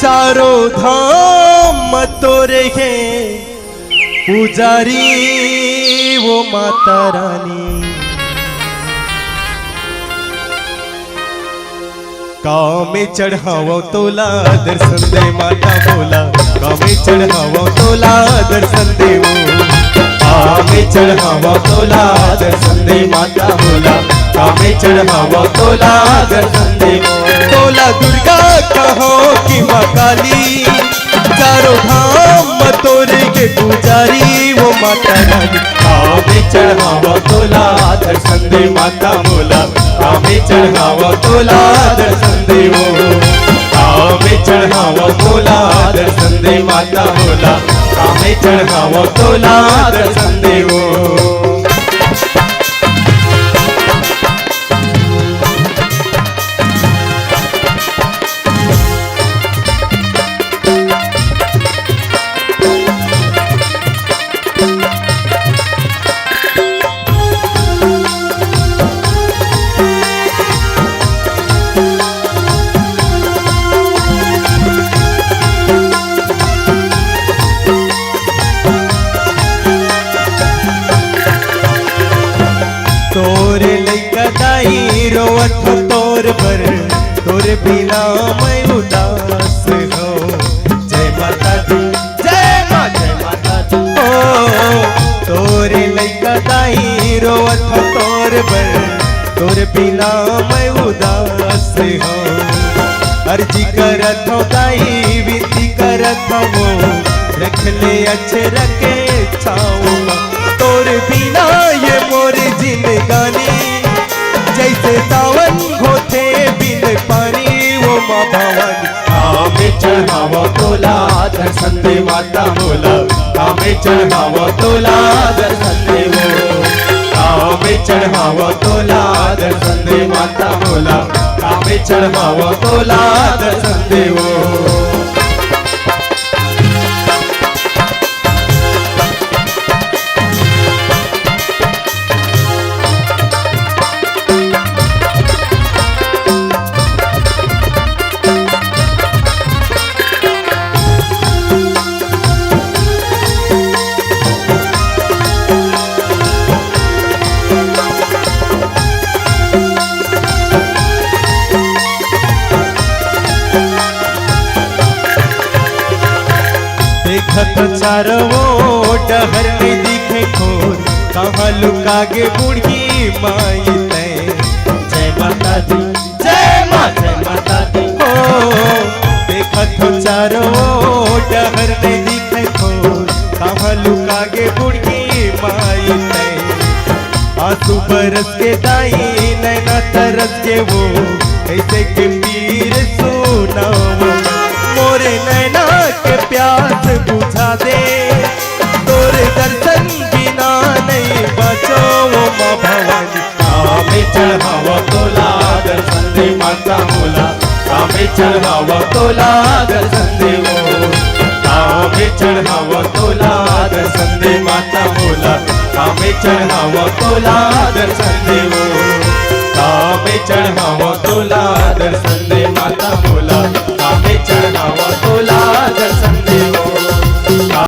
चारों धाम तोरे हैं पुजारी वो माता रानी। कामे चढ़ावो तोला दर्शन दे माता बोला, कामे चढ़ावो तोला दर्शन दे वो, कामे चढ़ावो तोला दर्शन दे माता बोला, कामे चढ़ावो तोला दर्शन दे वो। तोला दुर्गा कहो कि माँ काली, चारों धाम तोरे के पुजारी वो माता रानी। कामे चढ़ावो तोला दर्शन दे माता बोला, कामे चढ़ावो तोला दर्शन दे वो, कामे चढ़ावो तोला दर्शन दे माता बोला, कामे चढ़ावो तोला दर्शन दे वो। तोरे लइका दाई रोवत तोर पर, तोरे बिना मैं उदास हो। जय माता दी, जय माता दी। ओ तोरे लइका दाई रोवत तोर पर, तोरे बिना मैं उदास हो। अर्जी करत हो दाई विधि करत हो, रख ले अच्छे रखे छाऊंगा। तोर बिना ये मोर जिंदगानी, जैसे सावन होते बिन पानी वो माँ भवानी। कामे चढ़ावो तोला दर्शन दे माता बोला, कामे चढ़ावो तोला दर्शन दे वो, कामे चढ़ावो तोला दर्शन दे माता बोला, कामे चढ़ावो तोला दर्शन दे वो। देखत चारों डहर में दिखे खोर, कहाँ लुकागे बूढ़ी माई तै। जय माता दी, जय माता दी। ओ देखत चारों डहर में दिखे खोर, कहाँ लुकागे बूढ़ी माई तै। आंसू बरस के दाई नैना तरस के वो, कैसे के पीर सुनाओ। मोरे नैना के प्यास बुझा दे, तोरे दर्शन बिना नहीं बचो वो माँ भवानी। कामे चढ़ावो तोला दर्शन दे माता बोला, कामे चढ़ावो तोला दर्शन दे वो, कामे चढ़ावो तोला दर्शन दे माता बोला, कामे चढ़ावो तोला दर्शन दे वो, कामे चढ़ावो तोला दर्शन दे माता बोला,